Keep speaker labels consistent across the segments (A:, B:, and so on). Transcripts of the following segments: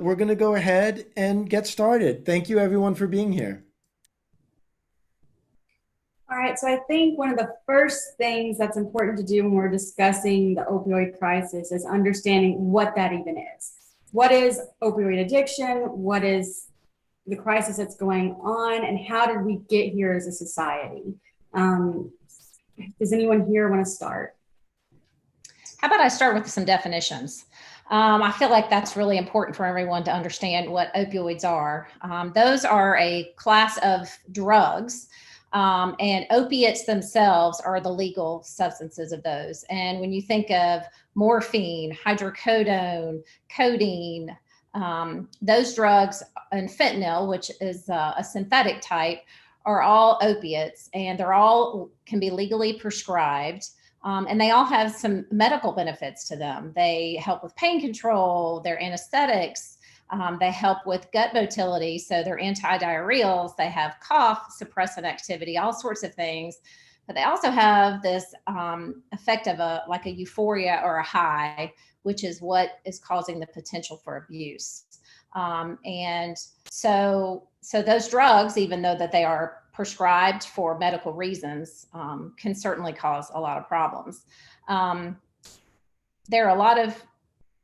A: we're going to go ahead and get started. Thank you, everyone, for being here.
B: All right, so I think one of the first things that's important to do when we're discussing the opioid crisis is understanding what that even is. What is opioid addiction? What is the crisis that's going on? And how did we get here as a society? Um, does anyone here want to start?
C: How about I start with some definitions? I feel like that's really important for everyone to understand what opioids are. Those are a class of drugs, and opiates themselves are the legal substances of those. And when you think of morphine, hydrocodone, codeine, those drugs, and fentanyl, which is a synthetic type, are all opiates, and they're all can be legally prescribed. And they all have some medical benefits to them. They help with pain control, they're anesthetics, they help with gut motility, so they're antidiarrheals, they have cough suppressant activity, all sorts of things. But they also have this effect of like a euphoria or a high, which is what is causing the potential for abuse. And so those drugs, even though that they are prescribed for medical reasons, can certainly cause a lot of problems. There are a lot of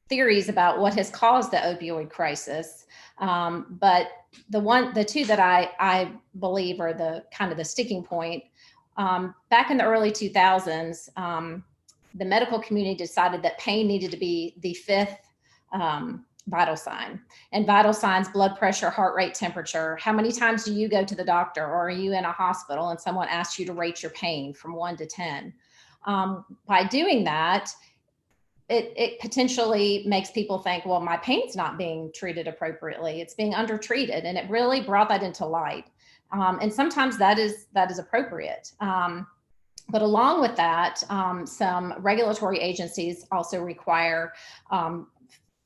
C: theories about what has caused the opioid crisis, but the two that I believe are the kind of the sticking point. Back in the early 2000s, the medical community decided that pain needed to be the fifth vital sign. And vital signs: blood pressure, heart rate, temperature. How many times do you go to the doctor, or are you in a hospital and someone asks you to rate your pain from 1 to 10? By doing that, it potentially makes people think, well, my pain's not being treated appropriately. It's being undertreated. And it really brought that into light. And sometimes that is appropriate. But along with that, some regulatory agencies also require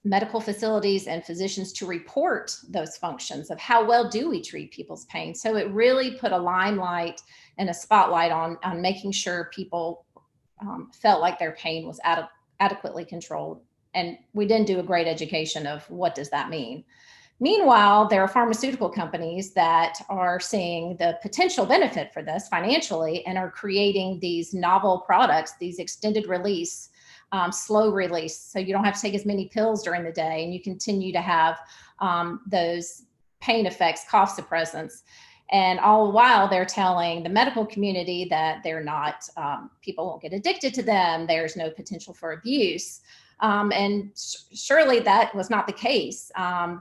C: medical facilities and physicians to report those functions of how well do we treat people's pain. So it really put a limelight and a spotlight on making sure people felt like their pain was adequately controlled. And we didn't do a great education of what does that mean. Meanwhile, there are pharmaceutical companies that are seeing the potential benefit for this financially and are creating these novel products, these extended release, slow release, so you don't have to take as many pills during the day, and you continue to have those pain effects, cough suppressants. And all the while, they're telling the medical community that they're not, people won't get addicted to them, there's no potential for abuse. And surely that was not the case,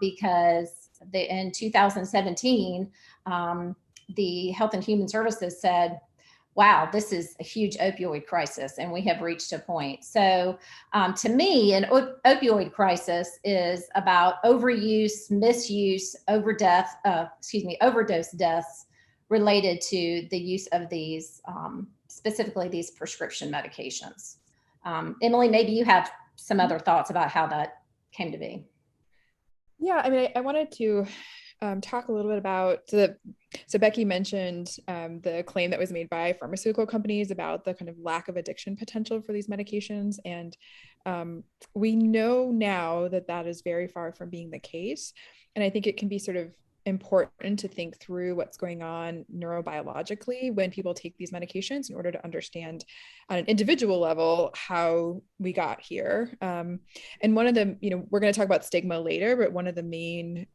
C: because in 2017, the Health and Human Services said, wow, this is a huge opioid crisis, and we have reached a point. So to me, an opioid crisis is about overuse, misuse, overdose deaths related to the use of these, specifically these prescription medications. Emily, maybe you have some other thoughts about how that came to be.
D: Yeah, I mean, I wanted to talk a little bit about so Becky mentioned the claim that was made by pharmaceutical companies about the kind of lack of addiction potential for these medications. And we know now that that is very far from being the case. And I think it can be sort of important to think through what's going on neurobiologically when people take these medications in order to understand on an individual level how we got here. And one of the, we're going to talk about stigma later, but one of the main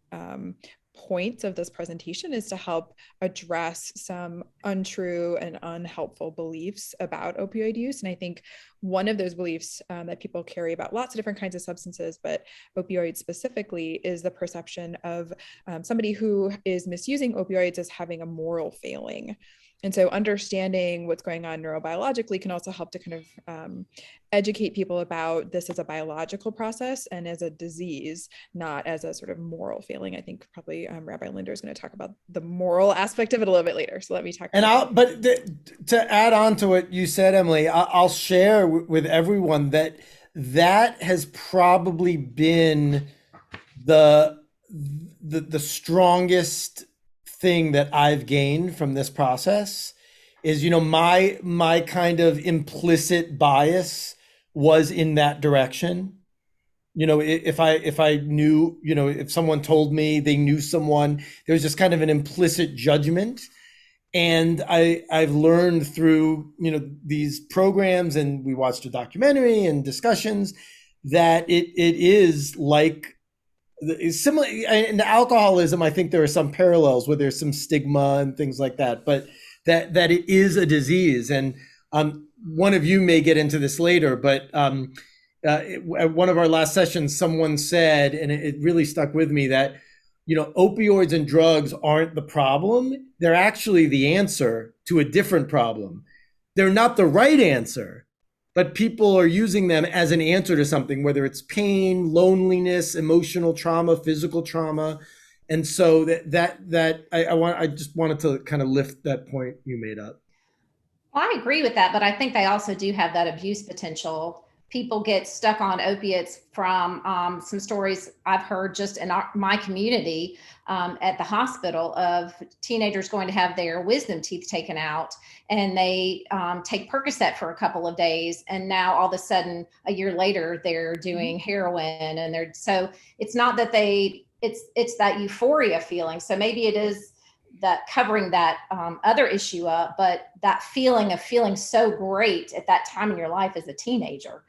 D: points of this presentation is to help address some untrue and unhelpful beliefs about opioid use. And I think one of those beliefs that people carry about lots of different kinds of substances, but opioids specifically, is the perception of somebody who is misusing opioids as having a moral failing. And so understanding what's going on neurobiologically can also help to kind of educate people about this as a biological process and as a disease, not as a sort of moral failing. I think probably Rabbi Linder is going to talk about the moral aspect of it a little bit later. So let me talk about
A: to add on to what you said, Emily, I'll share with everyone that has probably been the strongest thing that I've gained from this process is, my kind of implicit bias was in that direction. if I knew, if someone told me they knew someone, there was just kind of an implicit judgment. And I've learned through, these programs, and we watched a documentary and discussions, that it is like similar in alcoholism. I think there are some parallels where there's some stigma and things like that, but that it is a disease. And one of you may get into this later, but at one of our last sessions, someone said, and it really stuck with me, that opioids and drugs aren't the problem. They're actually the answer to a different problem. They're not the right answer, but people are using them as an answer to something, whether it's pain, loneliness, emotional trauma, physical trauma. And so I just wanted to kind of lift that point you made up.
C: Well, I agree with that, but I think they also do have that abuse potential. People get stuck on opiates from some stories I've heard just in my community at the hospital of teenagers going to have their wisdom teeth taken out, and they take Percocet for a couple of days, and now all of a sudden, a year later, they're doing heroin, and so it's not that it's that euphoria feeling. So maybe it is that covering that other issue up, but that feeling of feeling so great at that time in your life as a teenager,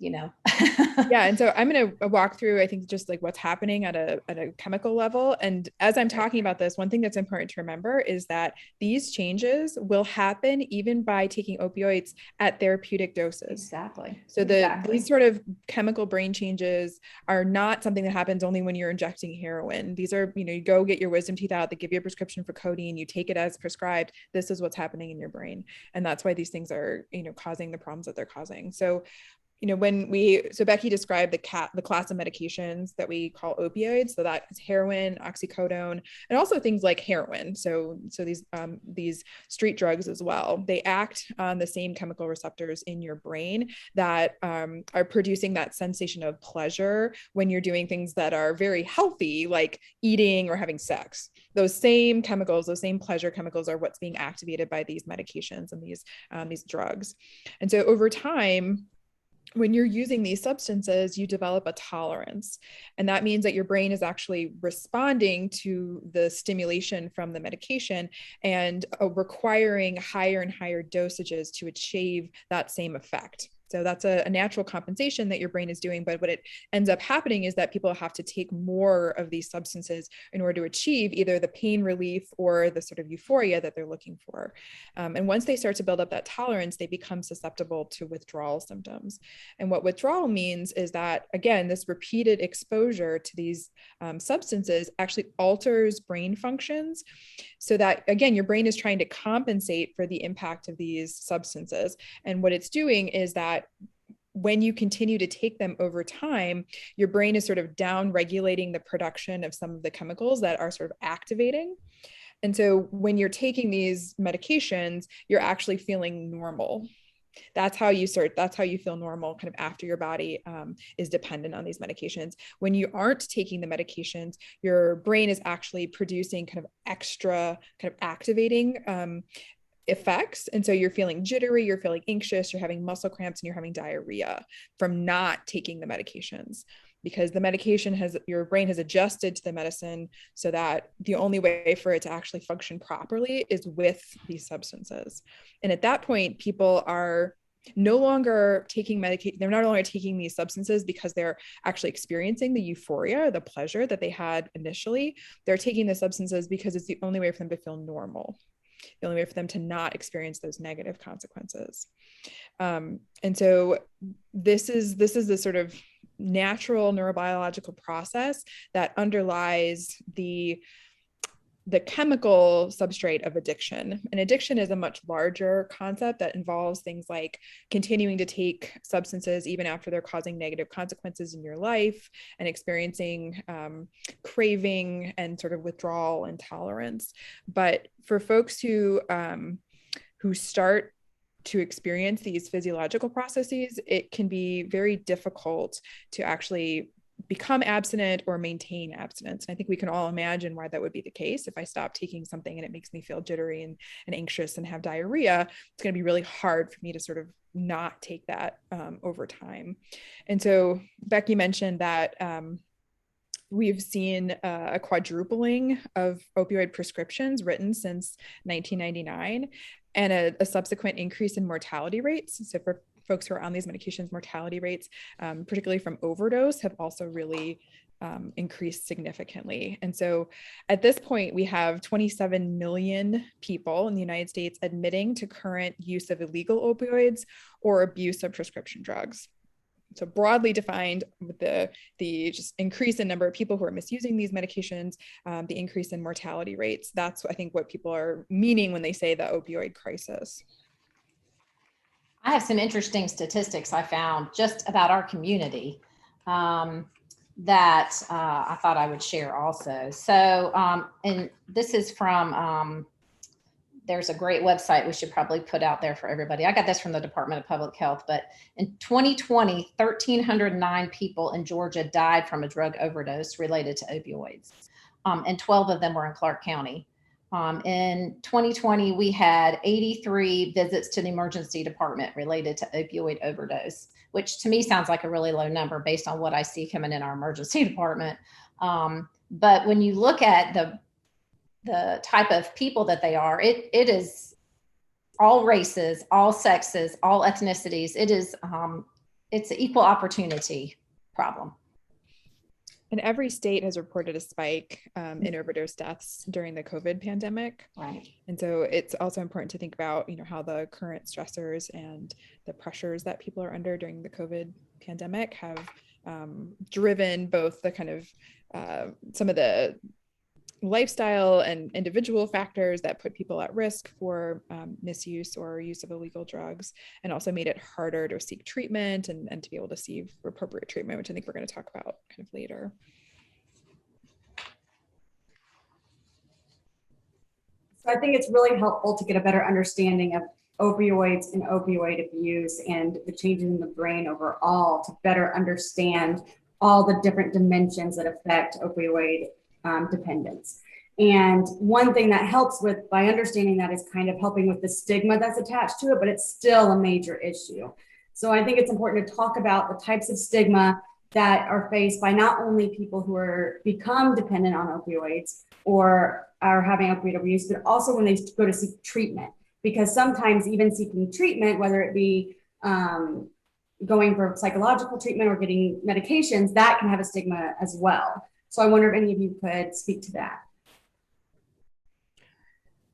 D: Yeah. And so I'm going to walk through, I think, just like what's happening at a chemical level. And as I'm talking about this, one thing that's important to remember is that these changes will happen even by taking opioids at therapeutic doses.
C: Exactly.
D: So these sort of chemical brain changes are not something that happens only when you're injecting heroin. These are, you go get your wisdom teeth out, they give you a prescription for codeine, you take it as prescribed. This is what's happening in your brain. And that's why these things are, causing the problems that they're causing. So so Becky described the class of medications that we call opioids. So that is heroin, oxycodone, and also things like heroin. So these street drugs as well. They act on the same chemical receptors in your brain that are producing that sensation of pleasure when you're doing things that are very healthy, like eating or having sex. Those same chemicals, those same pleasure chemicals are what's being activated by these medications and these drugs. And so over time, when you're using these substances, you develop a tolerance. And that means that your brain is actually responding to the stimulation from the medication and requiring higher and higher dosages to achieve that same effect. So that's a natural compensation that your brain is doing. But what it ends up happening is that people have to take more of these substances in order to achieve either the pain relief or the sort of euphoria that they're looking for. And once they start to build up that tolerance, they become susceptible to withdrawal symptoms. And what withdrawal means is that, again, this repeated exposure to these substances actually alters brain functions so that, again, your brain is trying to compensate for the impact of these substances. And what it's doing is that when you continue to take them over time, your brain is sort of down regulating the production of some of the chemicals that are sort of activating. And so when you're taking these medications, you're actually feeling normal. That's how you feel normal kind of after your body is dependent on these medications. When you aren't taking the medications, your brain is actually producing kind of extra kind of activating effects. And so you're feeling jittery, you're feeling anxious, you're having muscle cramps, and you're having diarrhea from not taking the medications, because the medication your brain has adjusted to the medicine so that the only way for it to actually function properly is with these substances. And at that point, people are no longer taking medication. They're not only taking these substances because they're actually experiencing the euphoria, the pleasure that they had initially. They're taking the substances because it's the only way for them to feel normal, the only way for them to not experience those negative consequences. And so this is the sort of natural neurobiological process that underlies the chemical substrate of addiction. And addiction is a much larger concept that involves things like continuing to take substances even after they're causing negative consequences in your life, and experiencing craving and sort of withdrawal and tolerance. But for folks who start to experience these physiological processes, it can be very difficult to actually become abstinent or maintain abstinence. And I think we can all imagine why that would be the case. If I stop taking something and it makes me feel jittery and anxious and have diarrhea, it's going to be really hard for me to sort of not take that over time. And so Becky mentioned that we've seen a quadrupling of opioid prescriptions written since 1999 and a subsequent increase in mortality rates. So for folks who are on these medications, mortality rates, particularly from overdose, have also really increased significantly. And so at this point, we have 27 million people in the United States admitting to current use of illegal opioids or abuse of prescription drugs. So broadly defined, with the just increase in number of people who are misusing these medications, the increase in mortality rates, that's I think what people are meaning when they say the opioid crisis.
C: I have some interesting statistics I found just about our community that I thought I would share also. So, and this is from, there's a great website we should probably put out there for everybody. I got this from the Department of Public Health, but in 2020, 1,309 people in Georgia died from a drug overdose related to opioids, and 12 of them were in Clark County. In 2020, we had 83 visits to the emergency department related to opioid overdose, which to me sounds like a really low number based on what I see coming in our emergency department. But when you look at the type of people that they are, it is all races, all sexes, all ethnicities. It is, it's an equal opportunity problem.
D: And every state has reported a spike in overdose deaths during the COVID pandemic.
C: Right.
D: And so it's also important to think about, how the current stressors and the pressures that people are under during the COVID pandemic have driven both the kind of some of the lifestyle and individual factors that put people at risk for misuse or use of illegal drugs, and also made it harder to seek treatment and to be able to see appropriate treatment, which I think we're going to talk about kind of later.
B: So I think it's really helpful to get a better understanding of opioids and opioid abuse and the changes in the brain overall to better understand all the different dimensions that affect opioid dependence. And one thing that helps with, by understanding that, is kind of helping with the stigma that's attached to it, but it's still a major issue. So I think it's important to talk about the types of stigma that are faced by not only people who are become dependent on opioids or are having opioid abuse, but also when they go to seek treatment. Because sometimes even seeking treatment, whether it be going for psychological treatment or getting medications, that can have a stigma as well. So I wonder if any of you could speak to that.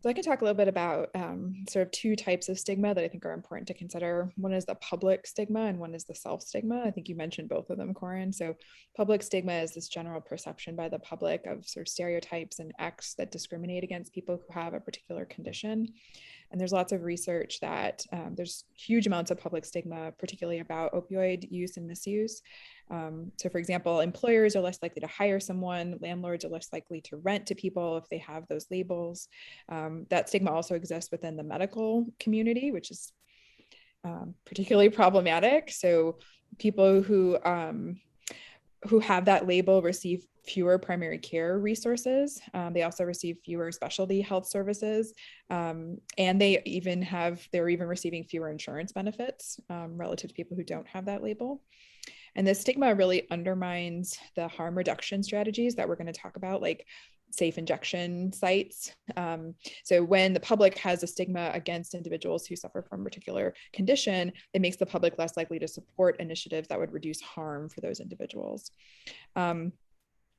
D: So I can talk a little bit about sort of two types of stigma that I think are important to consider. One is the public stigma and one is the self-stigma. I think you mentioned both of them, Koren. So public stigma is this general perception by the public of sort of stereotypes and acts that discriminate against people who have a particular condition. And there's lots of research that there's huge amounts of public stigma, particularly about opioid use and misuse. So for example, employers are less likely to hire someone, landlords are less likely to rent to people if they have those labels. That stigma also exists within the medical community, which is particularly problematic. So people who have that label receive fewer primary care resources. They also receive fewer specialty health services. And they're even receiving fewer insurance benefits relative to people who don't have that label. And this stigma really undermines the harm reduction strategies that we're going to talk about, like safe injection sites. So when the public has a stigma against individuals who suffer from a particular condition, it makes the public less likely to support initiatives that would reduce harm for those individuals.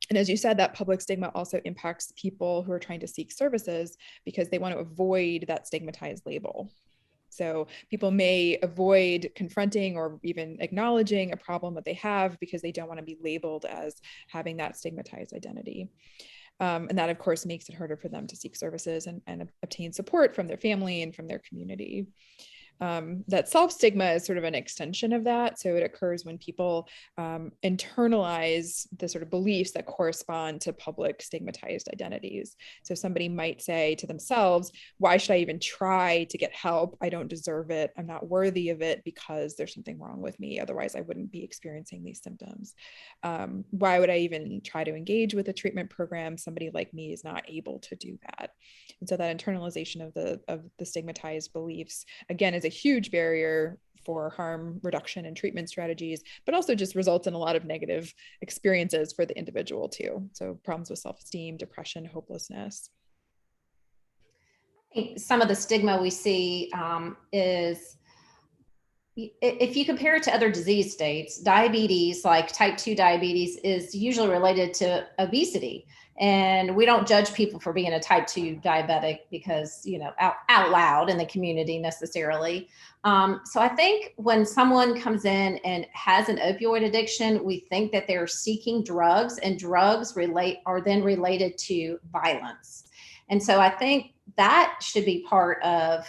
D: And as you said, that public stigma also impacts people who are trying to seek services because they want to avoid that stigmatized label. So people may avoid confronting or even acknowledging a problem that they have because they don't want to be labeled as having that stigmatized identity. And that, of course, makes it harder for them to seek services and obtain support from their family and from their community. That self-stigma is sort of an extension of that. So it occurs when people internalize the sort of beliefs that correspond to public stigmatized identities. So somebody might say to themselves, why should I even try to get help? I don't deserve it. I'm not worthy of it because there's something wrong with me. Otherwise, I wouldn't be experiencing these symptoms. Why would I even try to engage with a treatment program? Somebody like me is not able to do that. And so that internalization of the stigmatized beliefs, again, is a huge barrier for harm reduction and treatment strategies, but also just results in a lot of negative experiences for the individual too. So problems with self-esteem, depression, hopelessness.
C: I think some of the stigma we see is, if you compare it to other disease states, diabetes, like type 2 diabetes, is usually related to obesity. And we don't judge people for being a type 2 diabetic because, you know, out loud in the community necessarily. So I think when someone comes in and has an opioid addiction, we think that they're seeking drugs, and drugs are then related to violence. And so I think that should be part of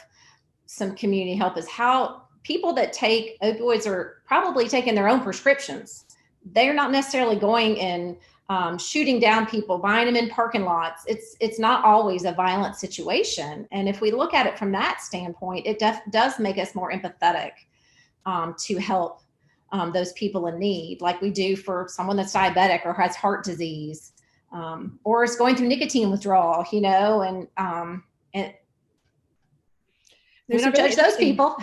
C: some community help, is how people that take opioids are probably taking their own prescriptions. They're not necessarily going and shooting down people, buying them in parking lots. It's not always a violent situation. And if we look at it from that standpoint, it does make us more empathetic to help those people in need, like we do for someone that's diabetic or has heart disease, or is going through nicotine withdrawal, you know, and we don't judge those people.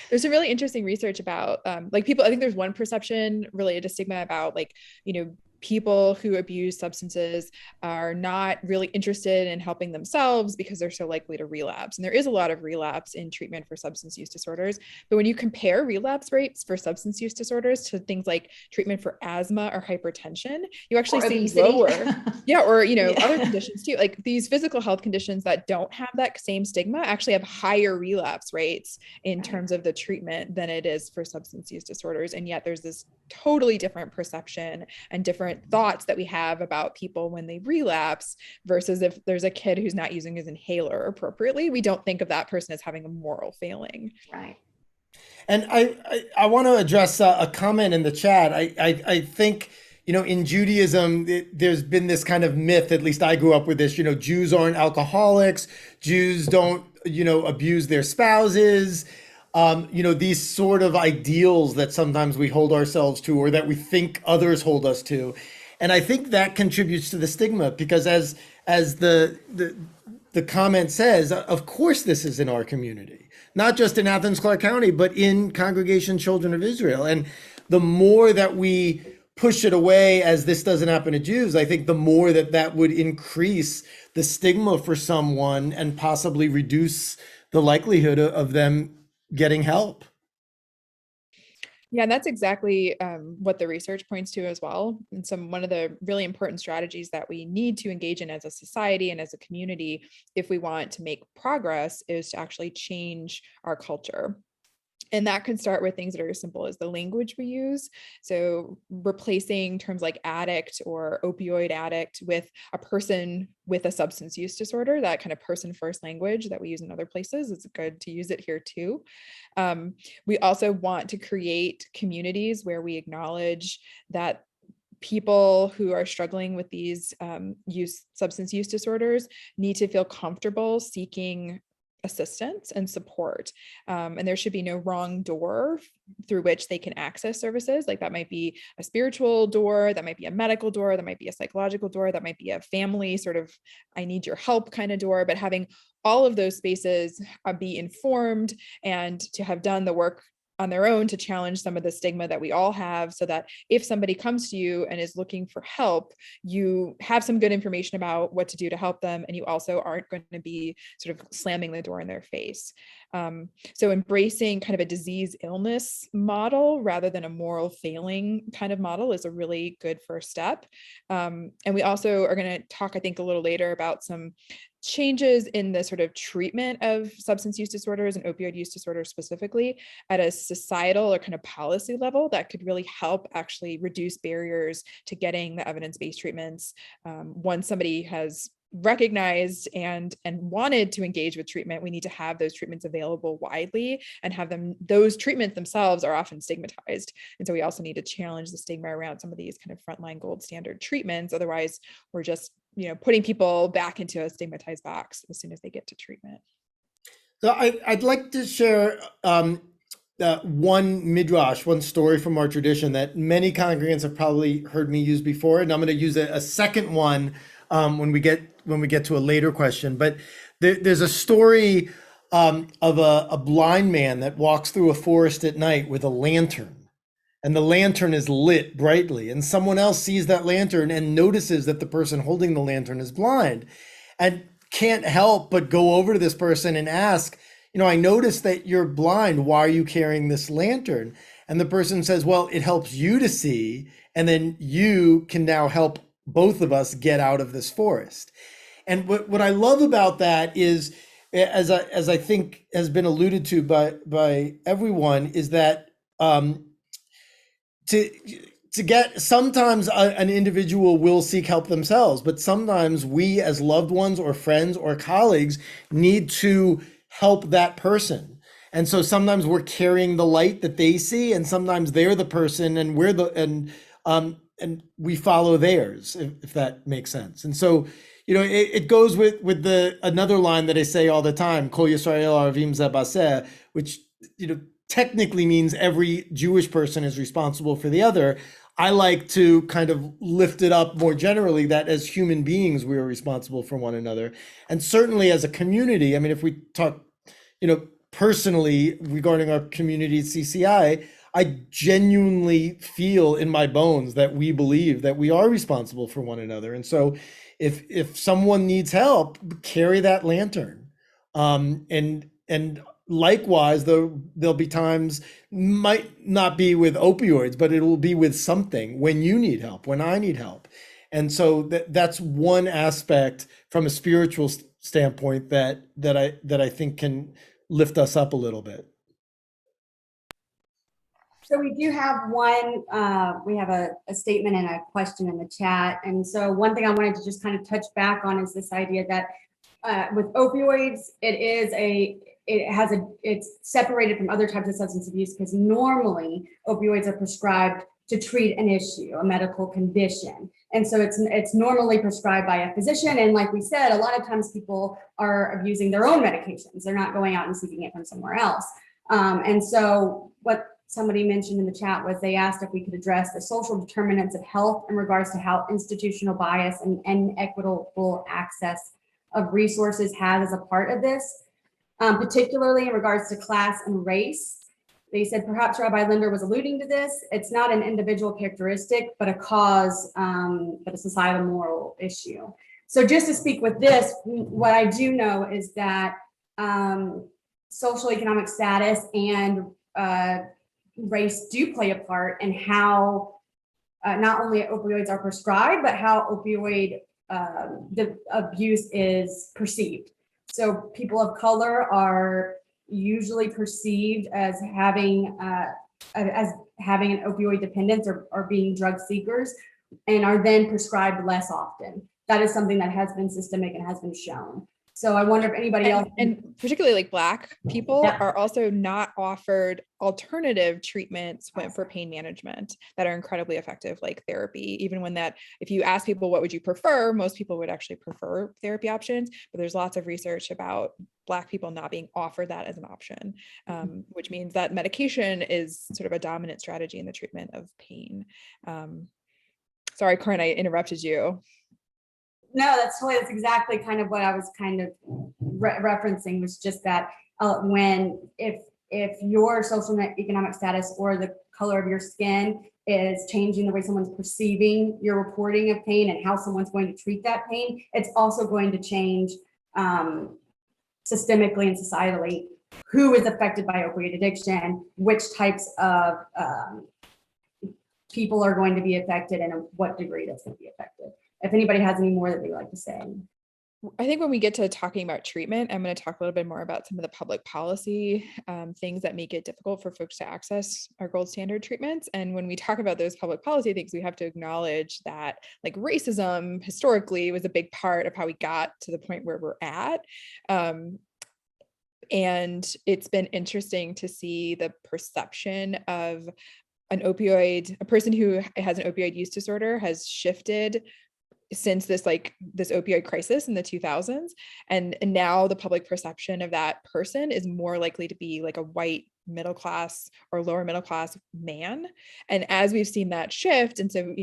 D: There's some really interesting research about like people, I think there's one perception related to stigma about, like, you know, people who abuse substances are not really interested in helping themselves because they're so likely to relapse. And there is a lot of relapse in treatment for substance use disorders. But when you compare relapse rates for substance use disorders to things like treatment for asthma or hypertension, you actually see lower. Yeah. Or, you know, other conditions too, like these physical health conditions that don't have that same stigma actually have higher relapse rates in terms of the treatment than it is for substance use disorders. And yet there's this totally different perception and different thoughts that we have about people when they relapse versus if there's a kid who's not using his inhaler appropriately, we don't think of that person as having a moral failing.
C: Right.
A: And I want to address a comment in the chat. I think, you know, in Judaism, there's been this kind of myth, at least I grew up with this, you know, Jews aren't alcoholics, Jews don't, you know, abuse their spouses. You know, these sort of ideals that sometimes we hold ourselves to, or that we think others hold us to. And I think that contributes to the stigma, because as the comment says, of course this is in our community, not just in Athens, Clarke County, but in Congregation Children of Israel. And the more that we push it away as this doesn't happen to Jews, I think the more that would increase the stigma for someone and possibly reduce the likelihood of them getting help.
D: Yeah, and that's exactly what the research points to as well. And one of the really important strategies that we need to engage in as a society and as a community, if we want to make progress, is to actually change our culture. And that can start with things that are as simple as the language we use. So replacing terms like addict or opioid addict with a person with a substance use disorder, that kind of person first language that we use in other places, it's good to use it here too. We also want to create communities where we acknowledge that people who are struggling with these substance use disorders need to feel comfortable seeking assistance and support. And there should be no wrong door through which they can access services. Like that might be a spiritual door, that might be a medical door, that might be a psychological door, that might be a family sort of, I need your help kind of door, but having all of those spaces be informed and to have done the work on their own to challenge some of the stigma that we all have, so that if somebody comes to you and is looking for help, you have some good information about what to do to help them, and you also aren't going to be sort of slamming the door in their face. So embracing kind of a disease illness model rather than a moral failing kind of model is a really good first step. And we also are going to talk, I think, a little later about some changes in the sort of treatment of substance use disorders and opioid use disorders specifically at a societal or kind of policy level that could really help actually reduce barriers to getting the evidence-based treatments. Once somebody has recognized and wanted to engage with treatment, we need to have those treatments available widely and have them, those treatments themselves are often stigmatized. And so we also need to challenge the stigma around some of these kind of frontline gold standard treatments. Otherwise, we're just, you know, putting people back into a stigmatized box as soon as they get to treatment.
A: So I'd like to share one midrash, one story from our tradition that many congregants have probably heard me use before, and I'm going to use a second one when we get to a later question. But there's a story of a blind man that walks through a forest at night with a lantern, and the lantern is lit brightly, and someone else sees that lantern and notices that the person holding the lantern is blind and can't help but go over to this person and ask, I noticed that you're blind. Why are you carrying this lantern? And the person says, well, it helps you to see, and then you can now help both of us get out of this forest. And what I love about that is, as I think has been alluded to by everyone, is that to get, sometimes an individual will seek help themselves, but sometimes we as loved ones or friends or colleagues need to help that person. And so sometimes we're carrying the light that they see, and sometimes they're the person and we're and we follow theirs, if that makes sense. And so, it goes with another line that I say all the time, Kol Yisrael Aravim Zeh Baseh, which, technically means every Jewish person is responsible for the other. I like to kind of lift it up more generally, that as human beings, we are responsible for one another. And certainly as a community, I mean, if we talk, personally regarding our community at CCI, I genuinely feel in my bones that we believe that we are responsible for one another. And so if someone needs help, carry that lantern. And likewise, there'll be times, might not be with opioids, but it will be with something when you need help, when I need help. And so that's one aspect from a spiritual standpoint that I think can lift us up a little bit.
B: So we do have we have a statement and a question in the chat. And so one thing I wanted to just kind of touch back on is this idea that with opioids, it's separated from other types of substance abuse, because normally opioids are prescribed to treat an issue, a medical condition. And so it's normally prescribed by a physician. And like we said, a lot of times people are abusing their own medications. They're not going out and seeking it from somewhere else. And so what somebody mentioned in the chat was they asked if we could address the social determinants of health in regards to how institutional bias and inequitable access of resources has as a part of this, particularly in regards to class and race. They said perhaps Rabbi Linder was alluding to this. It's not an individual characteristic, but a cause, but a societal moral issue. So just to speak with this, what I do know is that social economic status and race do play a part in how not only opioids are prescribed, but how opioid the abuse is perceived. So people of color are usually perceived as having an opioid dependence or being drug seekers, and are then prescribed less often. That is something that has been systemic and has been shown. So I wonder if anybody else,
D: and particularly like Black people, are also not offered alternative treatments for pain management that are incredibly effective, like therapy. Even when if you ask people what would you prefer, most people would actually prefer therapy options. But there's lots of research about Black people not being offered that as an option, which means that medication is sort of a dominant strategy in the treatment of pain. Sorry, Koren, I interrupted you.
B: No, that's exactly kind of what I was kind of referencing, was just that if your social economic status or the color of your skin is changing the way someone's perceiving your reporting of pain and how someone's going to treat that pain, it's also going to change systemically and societally who is affected by opioid addiction, which types of people are going to be affected, and what degree that's going to be affected. If anybody has any more that they'd like to say.
D: I think when we get to talking about treatment, I'm going to talk a little bit more about some of the public policy things that make it difficult for folks to access our gold standard treatments. And when we talk about those public policy things, we have to acknowledge that like racism historically was a big part of how we got to the point where we're at. And it's been interesting to see the perception of a person who has an opioid use disorder has shifted since this opioid crisis in the 2000s. And now the public perception of that person is more likely to be like a white middle class or lower middle class man. And as we've seen that shift, and so,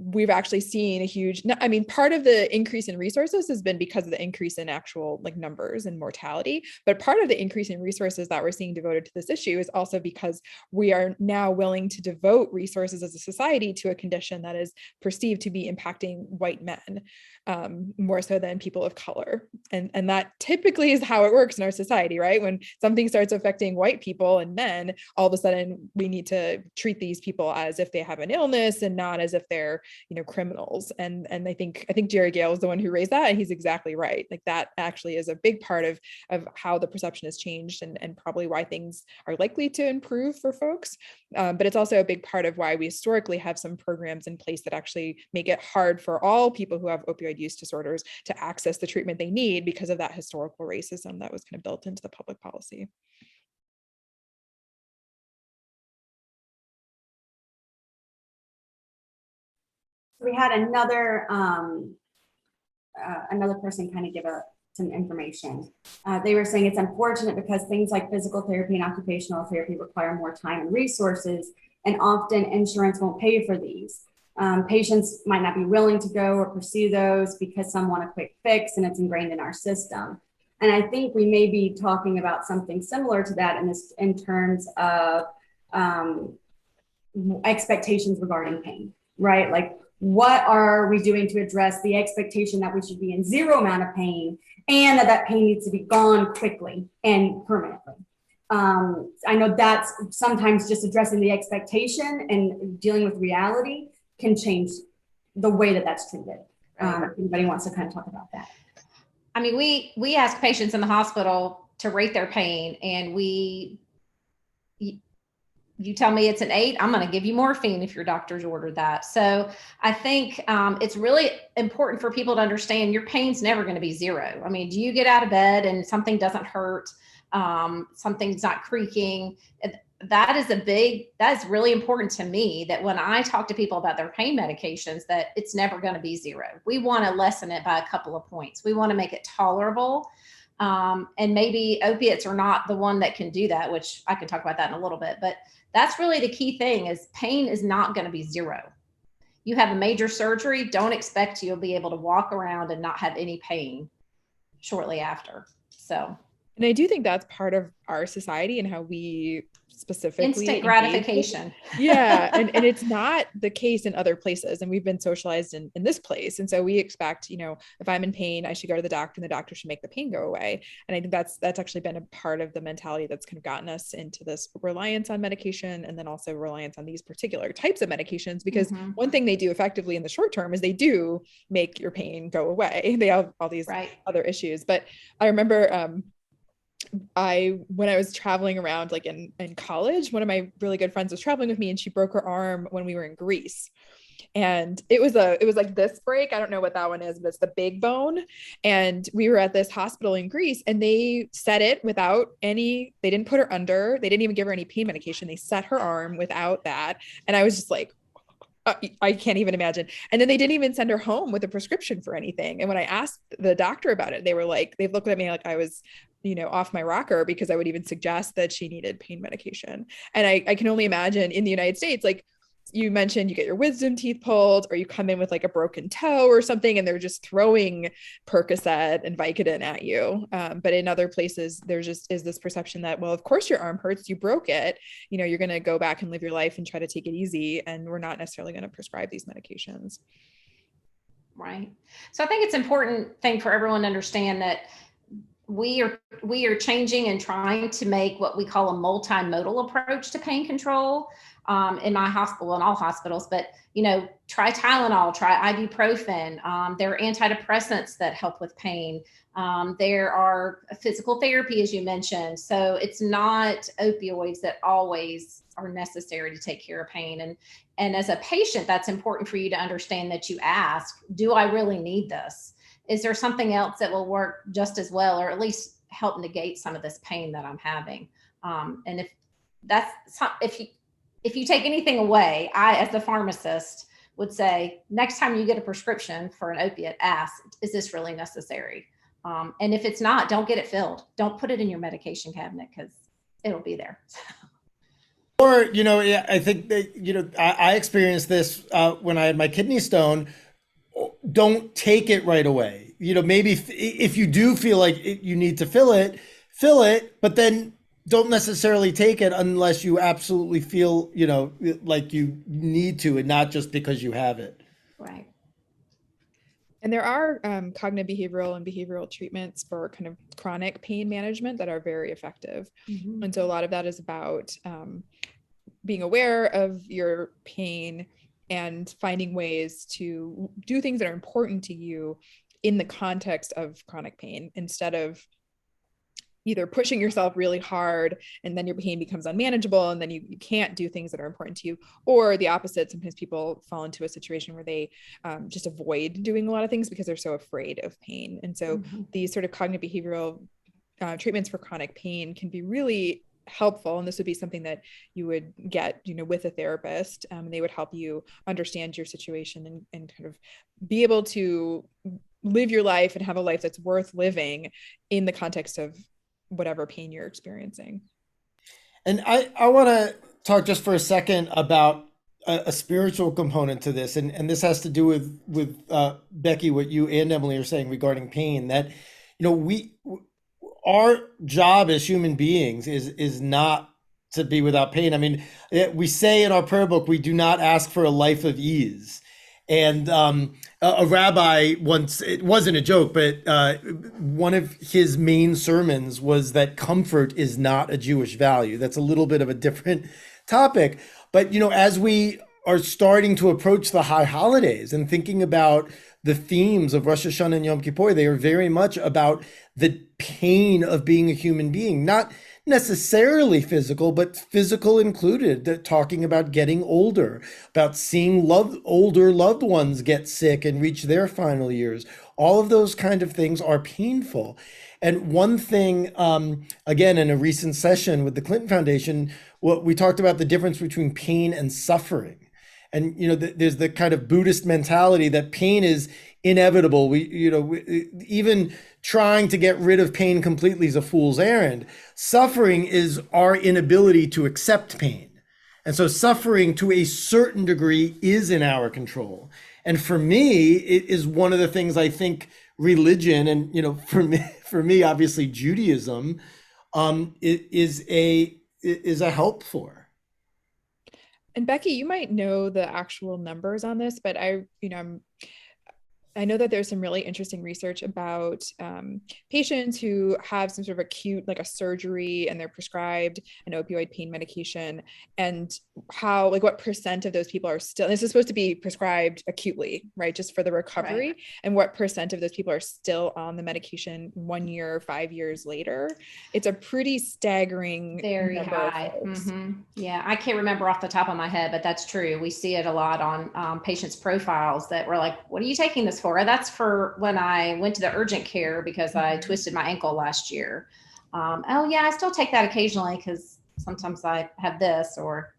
D: we've actually seen a huge, I mean, part of the increase in resources has been because of the increase in actual like numbers and mortality, but part of the increase in resources that we're seeing devoted to this issue is also because we are now willing to devote resources as a society to a condition that is perceived to be impacting white men, more so than people of color. And that typically is how it works in our society, right? When something starts affecting white people and men, all of a sudden we need to treat these people as if they have an illness and not as if they're, criminals. And I think Jerry Gale is the one who raised that, and he's exactly right. Like that actually is a big part of how the perception has changed, and probably why things are likely to improve for folks. But it's also a big part of why we historically have some programs in place that actually make it hard for all people who have opioid use disorders to access the treatment they need because of that historical racism that was kind of built into the public policy.
B: We had another person kind of give some information. They were saying it's unfortunate because things like physical therapy and occupational therapy require more time and resources, and often insurance won't pay for these. Patients might not be willing to go or pursue those because some want a quick fix and it's ingrained in our system. And I think we may be talking about something similar to that in terms of expectations regarding pain, right? Like, what are we doing to address the expectation that we should be in zero amount of pain and that pain needs to be gone quickly and permanently? I know that's sometimes just addressing the expectation and dealing with reality can change the way that that's treated. If anybody wants to kind of talk about that.
C: I mean, we ask patients in the hospital to rate their pain, and you tell me it's an 8, I'm going to give you morphine if your doctor's ordered that. So I think it's really important for people to understand your pain's never going to be 0. I mean, do you get out of bed and something doesn't hurt, something's not creaking? That is really important to me, that when I talk to people about their pain medications, that it's never going to be 0. We want to lessen it by a couple of points. We want to make it tolerable. And maybe opiates are not the one that can do that, which I can talk about that in a little bit, but that's really the key thing, is pain is not going to be 0. You have a major surgery, don't expect you'll be able to walk around and not have any pain shortly after. So,
D: and I do think that's part of our society and how we specifically
C: instant gratification.
D: Yeah. And it's not the case in other places. And we've been socialized in this place. And so we expect, if I'm in pain, I should go to the doctor and the doctor should make the pain go away. And I think that's actually been a part of the mentality that's kind of gotten us into this reliance on medication, and then also reliance on these particular types of medications, because one thing they do effectively in the short term is they do make your pain go away. They have all these other issues. But I remember, when I was traveling around, like in college, one of my really good friends was traveling with me, and she broke her arm when we were in Greece. And it was like this break. I don't know what that one is, but it's the big bone. And we were at this hospital in Greece, and they set it without they didn't put her under. They didn't even give her any pain medication. They set her arm without that. And I was just like, I can't even imagine. And then they didn't even send her home with a prescription for anything. And when I asked the doctor about it, they looked at me like I was, off my rocker, because I would even suggest that she needed pain medication. And I can only imagine in the United States, like you mentioned, you get your wisdom teeth pulled, or you come in with like a broken toe or something, and they're just throwing Percocet and Vicodin at you. But in other places, there just is this perception that, well, of course your arm hurts, you broke it. You're going to go back and live your life and try to take it easy. And we're not necessarily going to prescribe these medications.
C: Right. So I think it's important thing for everyone to understand that we are changing and trying to make what we call a multimodal approach to pain control. In my hospital and all hospitals, but try Tylenol, try ibuprofen. There are antidepressants that help with pain. There are physical therapy, as you mentioned. So it's not opioids that always are necessary to take care of pain. And as a patient, that's important for you to understand, that you ask, do I really need this? Is there something else that will work just as well, or at least help negate some of this pain that I'm having? And if you take anything away, I, as the pharmacist, would say, next time you get a prescription for an opiate, ask, is this really necessary? And if it's not, don't get it filled. Don't put it in your medication cabinet, because it'll be there.
A: Or, yeah, I think that, I experienced this when I had my kidney stone. Don't take it right away. Maybe if you do feel like you need to fill it, but then don't necessarily take it unless you absolutely feel, like you need to, and not just because you have it.
C: Right.
D: And there are cognitive behavioral and behavioral treatments for kind of chronic pain management that are very effective.
B: Mm-hmm.
D: And so a lot of that is about being aware of your pain and finding ways to do things that are important to you in the context of chronic pain, instead of either pushing yourself really hard and then your pain becomes unmanageable and then you can't do things that are important to you, or the opposite. Sometimes people fall into a situation where they just avoid doing a lot of things because they're so afraid of pain. And so these sort of cognitive behavioral treatments for chronic pain can be really helpful. And this would be something that you would get, with a therapist, and they would help you understand your situation and kind of be able to live your life and have a life that's worth living in the context of whatever pain you're experiencing.
A: And I want to talk just for a second about a spiritual component to this. And this has to do with Becky, what you and Emily are saying regarding pain, that, our job as human beings is not to be without pain. I mean, we say in our prayer book, we do not ask for a life of ease. And a rabbi once, it wasn't a joke, but one of his main sermons was that comfort is not a Jewish value. That's a little bit of a different topic. But, as we are starting to approach the high holidays and thinking about the themes of Rosh Hashanah and Yom Kippur, they are very much about the pain of being a human being, not necessarily physical, but physical included, talking about getting older, about seeing older loved ones get sick and reach their final years. All of those kind of things are painful. And one thing, again, in a recent session with the Clinton Foundation, we talked about the difference between pain and suffering. And, there's the kind of Buddhist mentality that pain is inevitable. Even trying to get rid of pain completely is a fool's errand. Suffering is our inability to accept pain. And so suffering to a certain degree is in our control. And for me, it is one of the things I think religion and, for me, obviously Judaism, is a help for.
D: And Becky, you might know the actual numbers on this, but I know that there's some really interesting research about patients who have some sort of acute, like a surgery, and they're prescribed an opioid pain medication, and how, what percent of those people are still, this is supposed to be prescribed acutely, right? Just for the recovery. Right. And what percent of those people are still on the medication 1 year, 5 years later? It's a pretty staggering
C: Very
D: number
C: high. Mm-hmm. Yeah, I can't remember off the top of my head, but that's true. We see it a lot on patients' profiles that we're like, what are you taking this for? That's for when I went to the urgent care because I twisted my ankle last year. Oh yeah, I still take that occasionally because sometimes I have this or.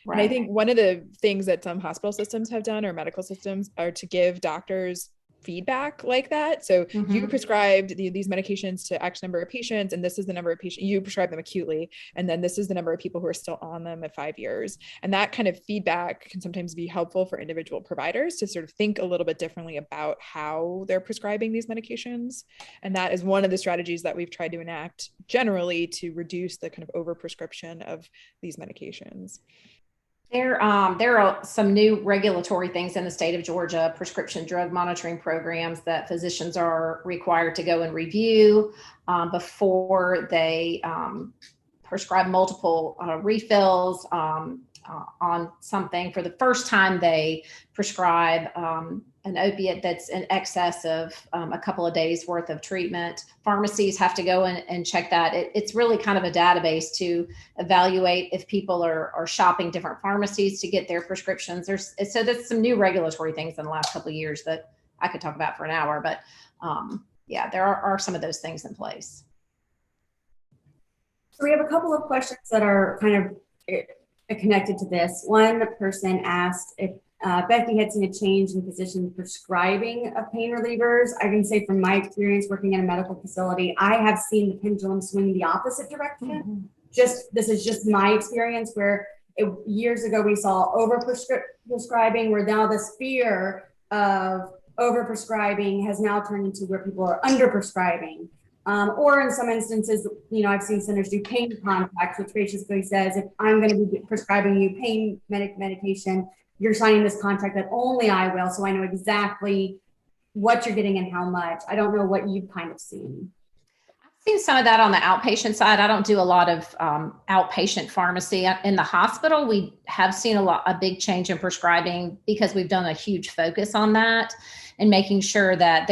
C: Right.
D: And I think one of the things that some hospital systems have done, or medical systems, are to give doctors feedback like that. So you prescribed these medications to X number of patients, and this is the number of patients you prescribe them acutely, and then this is the number of people who are still on them at 5 years. And that kind of feedback can sometimes be helpful for individual providers to sort of think a little bit differently about how they're prescribing these medications. And that is one of the strategies that we've tried to enact generally to reduce the kind of overprescription of these medications.
C: There are some new regulatory things in the state of Georgia, prescription drug monitoring programs that physicians are required to go and review before they prescribe multiple refills on something. For the first time they prescribe an opiate that's in excess of a couple of days worth of treatment. Pharmacies have to go and check that. It's really kind of a database to evaluate if people are shopping different pharmacies to get their prescriptions. So there's some new regulatory things in the last couple of years that I could talk about for an hour, but yeah, there are some of those things in place.
B: So we have a couple of questions that are kind of connected to this. One person asked if Becky had seen a change in physician prescribing of pain relievers. I can say from my experience working in a medical facility, I have seen the pendulum swing the opposite direction. this is just my experience where years ago we saw prescribing, where now this fear of overprescribing has now turned into where people are underprescribing. Or in some instances, I've seen centers do pain contracts, which basically says, if I'm going to be prescribing you pain medication, you're signing this contract that only I will, so I know exactly what you're getting and how much. I don't know what you've kind of seen.
C: I've seen some of that on the outpatient side. I don't do a lot of outpatient pharmacy in the hospital. We have seen a big change in prescribing because we've done a huge focus on that and making sure that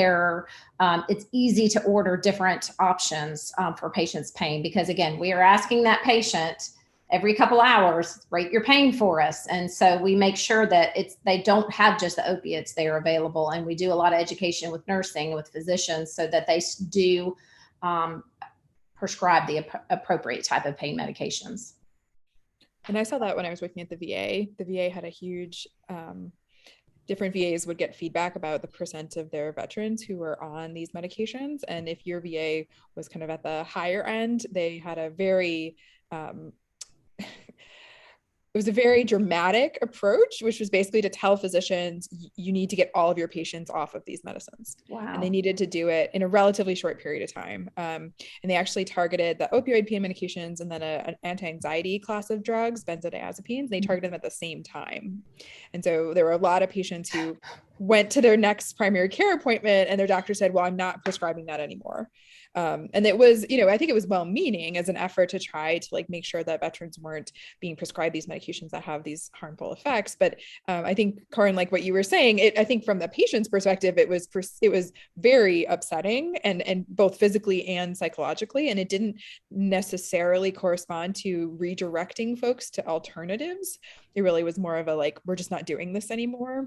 C: it's easy to order different options for patients' pain. Because again, we are asking that patient every couple hours, rate your pain for us. And so we make sure that they don't have just the opiates, they are available. And we do a lot of education with nursing, with physicians, so that they do prescribe the appropriate type of pain medications.
D: And I saw that when I was working at the VA. The VA had a huge, different VAs would get feedback about the percent of their veterans who were on these medications. And if your VA was kind of at the higher end, they had a very, it was a very dramatic approach, which was basically to tell physicians, you need to get all of your patients off of these medicines.
C: Wow.
D: And they needed to do it in a relatively short period of time. And they actually targeted the opioid pain medications and then an anti-anxiety class of drugs, benzodiazepines. They targeted them at the same time. And so there were a lot of patients who went to their next primary care appointment and their doctor said, well, I'm not prescribing that anymore. And it was, I think it was well-meaning as an effort to try to make sure that veterans weren't being prescribed these medications that have these harmful effects. But I think, Koren, like what you were saying, I think from the patient's perspective, it was very upsetting and both physically and psychologically. And it didn't necessarily correspond to redirecting folks to alternatives. It really was more of a we're just not doing this anymore.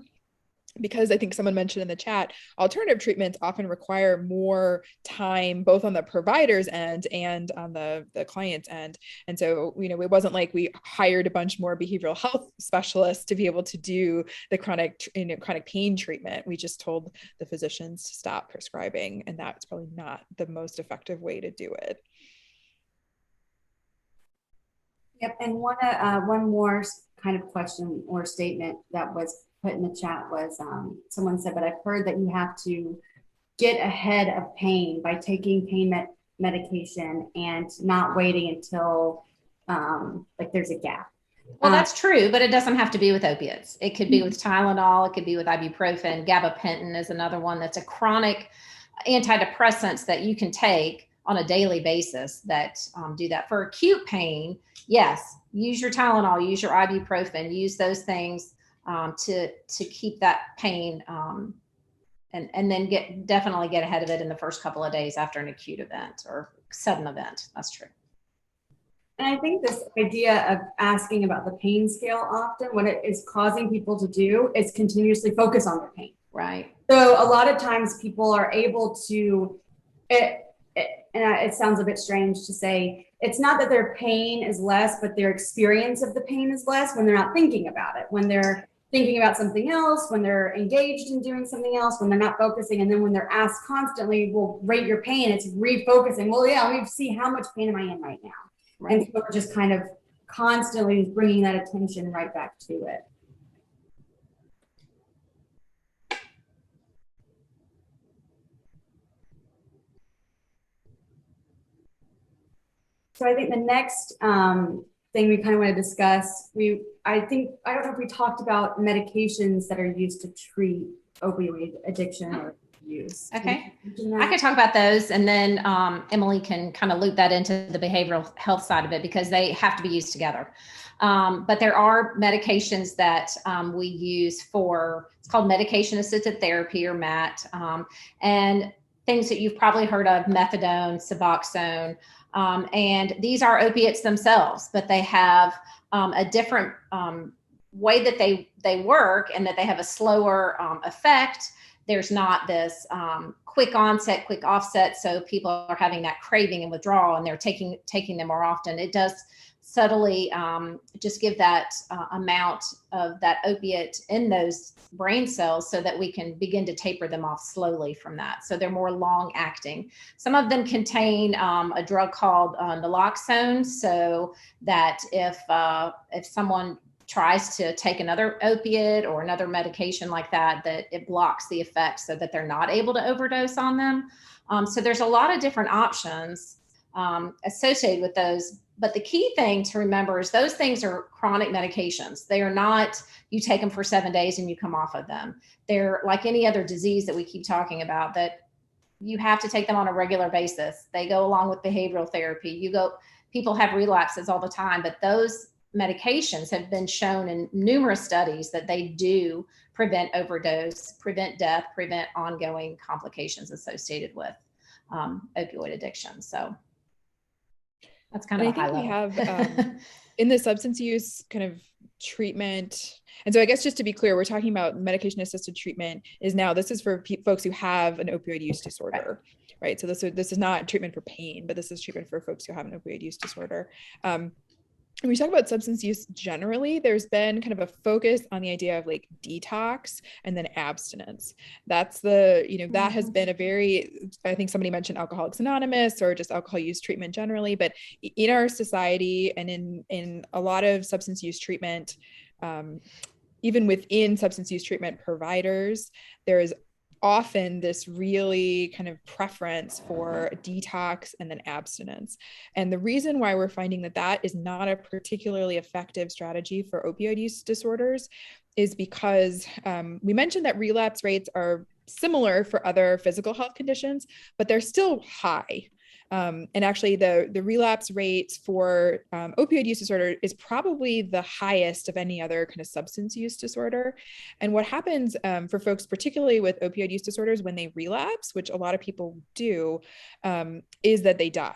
D: Because I think someone mentioned in the chat, alternative treatments often require more time, both on the provider's end and on the client's end. And so, it wasn't like we hired a bunch more behavioral health specialists to be able to do the chronic pain treatment. We just told the physicians to stop prescribing, and that's probably not the most effective way to do it.
B: Yep, and one more kind of question or statement that was put in the chat was someone said, but I've heard that you have to get ahead of pain by taking pain medication and not waiting until there's a gap.
C: Well, that's true, but it doesn't have to be with opiates. It could be with Tylenol. It could be with ibuprofen. Gabapentin is another one that's a chronic antidepressants that you can take on a daily basis that do that. For acute pain, yes, use your Tylenol, use your ibuprofen, use those things to keep that pain and then definitely get ahead of it in the first couple of days after an acute event or sudden event. That's true.
B: And I think this idea of asking about the pain scale often, what it is causing people to do is continuously focus on their pain.
C: Right.
B: So a lot of times people are able to, and it sounds a bit strange to say, it's not that their pain is less, but their experience of the pain is less when they're not thinking about it, when they're thinking about something else, when they're engaged in doing something else, when they're not focusing. And then when they're asked constantly, well, rate your pain, it's refocusing. Well, yeah, let me see how much pain am I in right now. Right. And so we're just kind of constantly bringing that attention right back to it. So I think the next thing we kind of want to discuss, I don't know if we talked about medications that are used to treat opioid addiction or use.
C: Okay, I can talk about those, and then Emily can kind of loop that into the behavioral health side of it because they have to be used together. But there are medications that we use for, it's called medication-assisted therapy or MAT, and things that you've probably heard of, methadone, Suboxone. And these are opiates themselves, but they have a different way that they work, and that they have a slower effect. There's not this quick onset, quick offset. So people are having that craving and withdrawal, and they're taking them more often. It does subtly just give that amount of that opiate in those brain cells so that we can begin to taper them off slowly from that. So they're more long acting. Some of them contain a drug called naloxone, so that if someone tries to take another opiate or another medication like that, that it blocks the effects so that they're not able to overdose on them. So there's a lot of different options associated with those. But the key thing to remember is those things are chronic medications. They are not, you take them for 7 days and you come off of them. They're like any other disease that we keep talking about, that you have to take them on a regular basis. They go along with behavioral therapy. People have relapses all the time, but those medications have been shown in numerous studies that they do prevent overdose, prevent death, prevent ongoing complications associated with opioid addiction. So that's kind of a high level.
D: We have in the substance use kind of treatment. And so I guess just to be clear, we're talking about medication assisted treatment this is for folks who have an opioid use disorder, right? So this is not treatment for pain, but this is treatment for folks who have an opioid use disorder. When we talk about substance use generally, there's been kind of a focus on the idea of like detox and then abstinence. That's that has been I think somebody mentioned Alcoholics Anonymous or just alcohol use treatment generally, but in our society and in a lot of substance use treatment, even within substance use treatment providers, there is often this really kind of preference for detox and then abstinence. And the reason why we're finding that is not a particularly effective strategy for opioid use disorders is because we mentioned that relapse rates are similar for other physical health conditions, but they're still high. And actually the relapse rate for opioid use disorder is probably the highest of any other kind of substance use disorder. And what happens for folks, particularly with opioid use disorders, when they relapse, which a lot of people do, is that they die.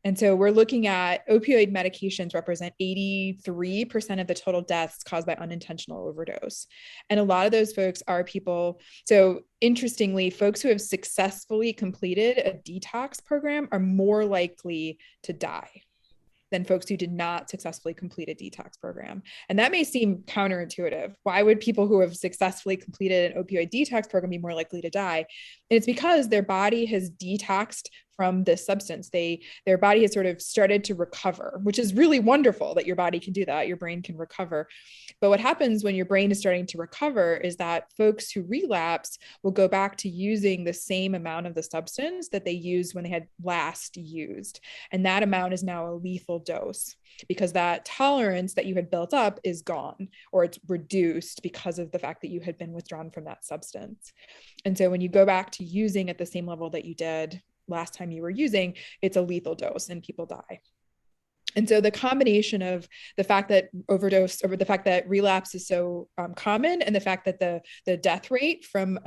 D: And so we're looking at opioid medications represent 83% of the total deaths caused by unintentional overdose. And a lot of those folks are people. So interestingly, folks who have successfully completed a detox program are more likely to die than folks who did not successfully complete a detox program. And that may seem counterintuitive. Why would people who have successfully completed an opioid detox program be more likely to die? And it's because their body has detoxed from this substance. Their body has sort of started to recover, which is really wonderful that your body can do that. Your brain can recover. But what happens when your brain is starting to recover is that folks who relapse will go back to using the same amount of the substance that they used when they had last used. And that amount is now a lethal dose because that tolerance that you had built up is gone, or it's reduced because of the fact that you had been withdrawn from that substance. And so when you go back to using at the same level that you did last time you were using, it's a lethal dose and people die. And so the combination of the fact that overdose, or the fact that relapse is so common, and the fact that the death rate from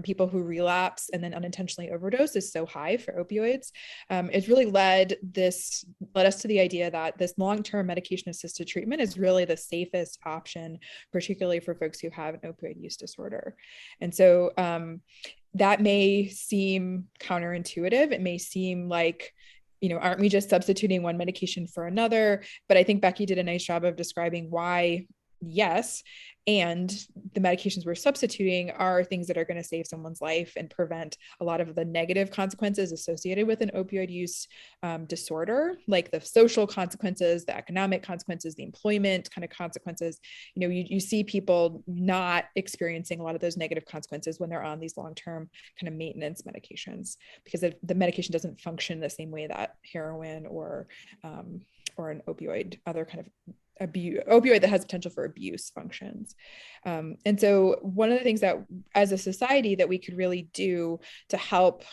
D: people who relapse and then unintentionally overdose is so high for opioids, it's really led us to the idea that this long-term medication-assisted treatment is really the safest option, particularly for folks who have an opioid use disorder. And so that may seem counterintuitive. It may seem like, aren't we just substituting one medication for another? But I think Becky did a nice job of describing why, yes, and the medications we're substituting are things that are going to save someone's life and prevent a lot of the negative consequences associated with an opioid use disorder, like the social consequences, the economic consequences, the employment kind of consequences. You see people not experiencing a lot of those negative consequences when they're on these long-term kind of maintenance medications, because the medication doesn't function the same way that heroin or an opioid, other kind of opioid that has potential for abuse functions. And so one of the things that as a society that we could really do to help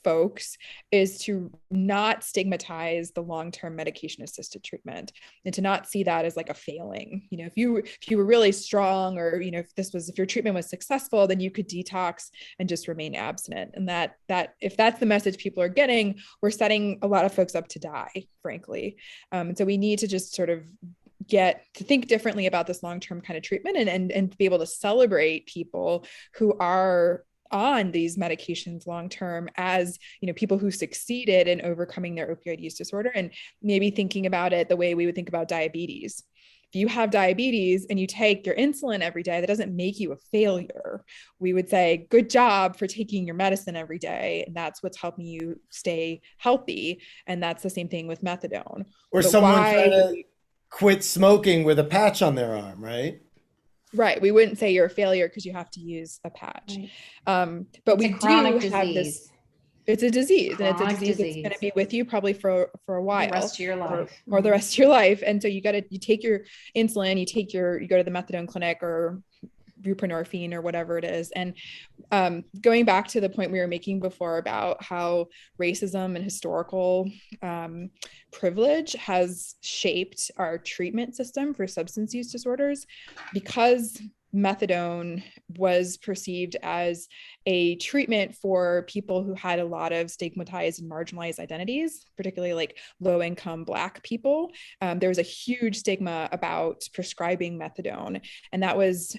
D: folks is to not stigmatize the long-term medication assisted treatment, and to not see that as like a failing. If you were really strong, or if your treatment was successful, then you could detox and just remain abstinent. And that if that's the message people are getting, we're setting a lot of folks up to die, frankly. And so we need to just sort of get to think differently about this long-term kind of treatment, and be able to celebrate people who are on these medications long term as, you know, people who succeeded in overcoming their opioid use disorder, and maybe thinking about it the way we would think about diabetes. If you have diabetes and you take your insulin every day, that doesn't make you a failure. We would say, good job for taking your medicine every day. And that's what's helping you stay healthy. And that's the same thing with methadone.
A: Or
D: But
A: someone trying to quit smoking with a patch on their arm, right?
D: Right. We wouldn't say you're a failure because you have to use a patch.
C: Right.
D: But
C: It's
D: we
C: a chronic
D: do have
C: disease.
D: this. It's a disease, and it's a
C: Chronic
D: disease that's going to be with you probably for a while,
C: the rest of your life,
D: or the rest of your life. And so you take your insulin, you go to the methadone clinic or buprenorphine or whatever it is. And going back to the point we were making before about how racism and historical privilege has shaped our treatment system for substance use disorders, because methadone was perceived as a treatment for people who had a lot of stigmatized and marginalized identities, particularly like low-income Black people. There was a huge stigma about prescribing methadone, and that was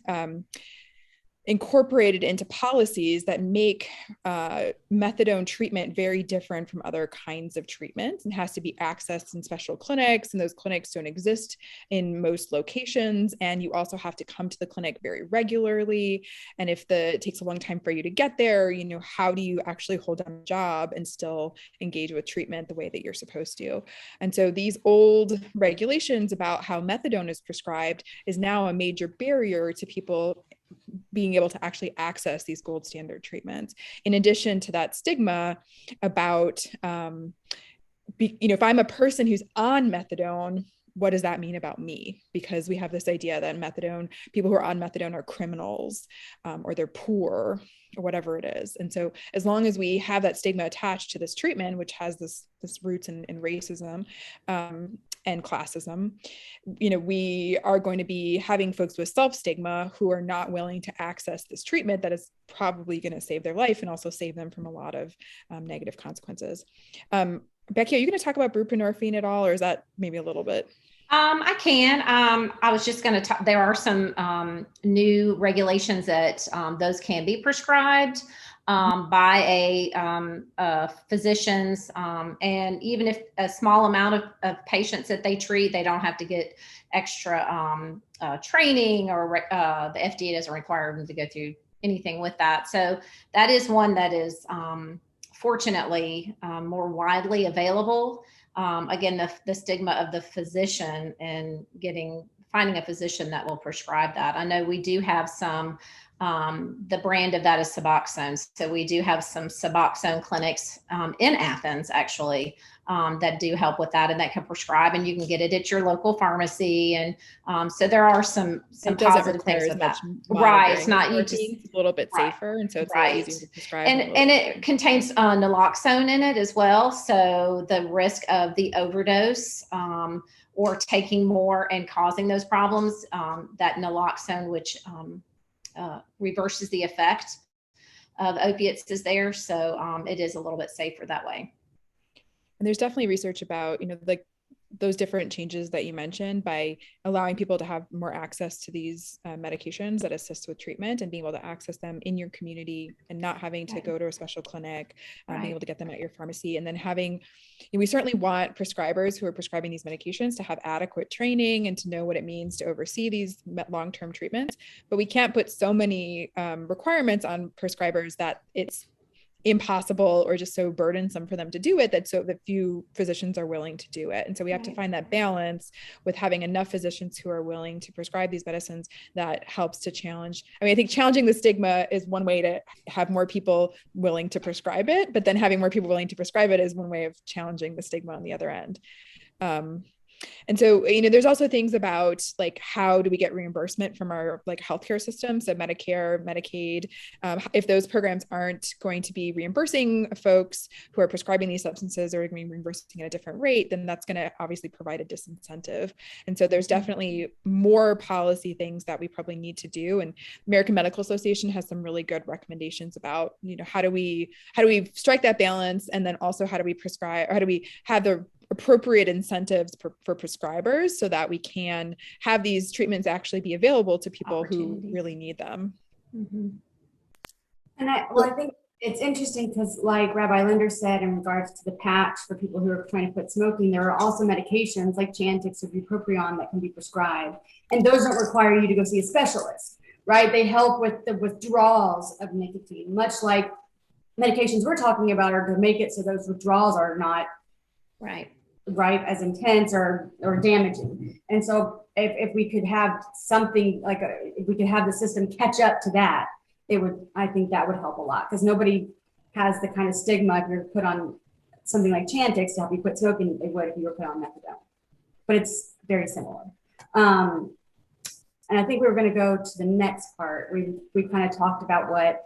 D: incorporated into policies that make methadone treatment very different from other kinds of treatments, and has to be accessed in special clinics, and those clinics don't exist in most locations. And you also have to come to the clinic very regularly. And if it takes a long time for you to get there, you know, how do you actually hold down a job and still engage with treatment the way that you're supposed to? And so these old regulations about how methadone is prescribed is now a major barrier to people being able to actually access these gold standard treatments. In addition to that stigma about, if I'm a person who's on methadone, what does that mean about me? Because we have this idea that people who are on methadone are criminals, or they're poor, or whatever it is. And so as long as we have that stigma attached to this treatment, which has this roots in racism, and classism, we are going to be having folks with self-stigma who are not willing to access this treatment that is probably going to save their life and also save them from a lot of negative consequences. Becky, are you going to talk about buprenorphine at all, or is that maybe a little bit?
C: I can. I was just going to talk, there are some new regulations that those can be prescribed by physicians, and even if a small amount of patients that they treat, they don't have to get extra training, or the FDA doesn't require them to go through anything with that. So that is one that is fortunately more widely available. Again, the stigma of the physician and finding a physician that will prescribe that. I know we do have some, the brand of that is Suboxone. So we do have some Suboxone clinics in Athens, actually, that do help with that, and that can prescribe, and you can get it at your local pharmacy. And so there are some positive things with that. Right. It's not,
D: it's a little bit safer. And so it's a little easier to prescribe.
C: And it contains naloxone in it as well. So the risk of the overdose, or taking more and causing those problems, that naloxone, which reverses the effect of opiates, is there. So it is a little bit safer that way.
D: And there's definitely research about, like those different changes that you mentioned, by allowing people to have more access to these medications that assist with treatment, and being able to access them in your community and not having to go to a special clinic, being able to get them at your pharmacy. And then we certainly want prescribers who are prescribing these medications to have adequate training and to know what it means to oversee these long-term treatments. But we can't put so many requirements on prescribers that it's impossible or just so burdensome for them to do it, that few physicians are willing to do it. And so we have to find that balance with having enough physicians who are willing to prescribe these medicines that helps to challenge. I think challenging the stigma is one way to have more people willing to prescribe it, but then having more people willing to prescribe it is one way of challenging the stigma on the other end. And so, there's also things about like, how do we get reimbursement from our healthcare system? So Medicare, Medicaid, if those programs aren't going to be reimbursing folks who are prescribing these substances, or going to be reimbursing at a different rate, then that's going to obviously provide a disincentive. And so there's definitely more policy things that we probably need to do. And American Medical Association has some really good recommendations about, how do we strike that balance? And then also, how do we prescribe, or how do we have the appropriate incentives for prescribers so that we can have these treatments actually be available to people who really need them.
C: Mm-hmm.
B: And I think it's interesting because, like Rabbi Linder said, in regards to the patch for people who are trying to quit smoking, there are also medications like Chantix or bupropion that can be prescribed. And those don't require you to go see a specialist, right? They help with the withdrawals of nicotine, much like medications we're talking about are to make it so those withdrawals are not
C: Right.
B: as intense or damaging. And so if we could have something like if we could have the system catch up to that, I think that would help a lot, because nobody has the kind of stigma if you're put on something like Chantix to help you quit smoking they would if you were put on methadone. But it's very similar. And I think we were going to go to the next part. We kind of talked about what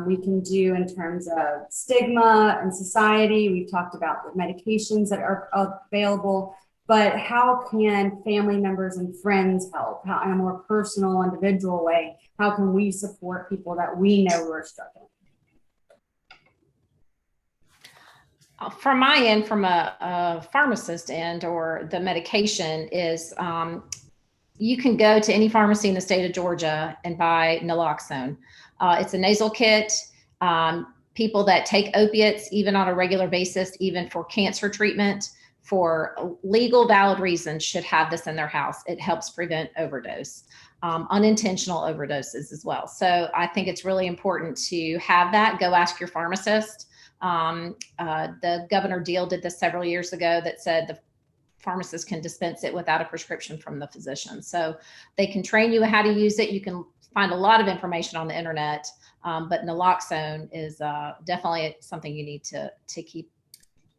B: we can do in terms of stigma and society. We've talked about the medications that are available, but how can family members and friends help? How, in a more personal, individual way, how can we support people that we know who are struggling?
C: From my end, from a pharmacist end, or the medication is, you can go to any pharmacy in the state of Georgia and buy naloxone. It's a nasal kit. People that take opiates, even on a regular basis, even for cancer treatment, for legal valid reasons, should have this in their house. It helps prevent overdose, unintentional overdoses as well. So I think it's really important to have that. Go ask your pharmacist. The Governor Deal did this several years ago, that said the pharmacist can dispense it without a prescription from the physician. So they can train you how to use it. You can find a lot of information on the internet, but naloxone is definitely something you need to keep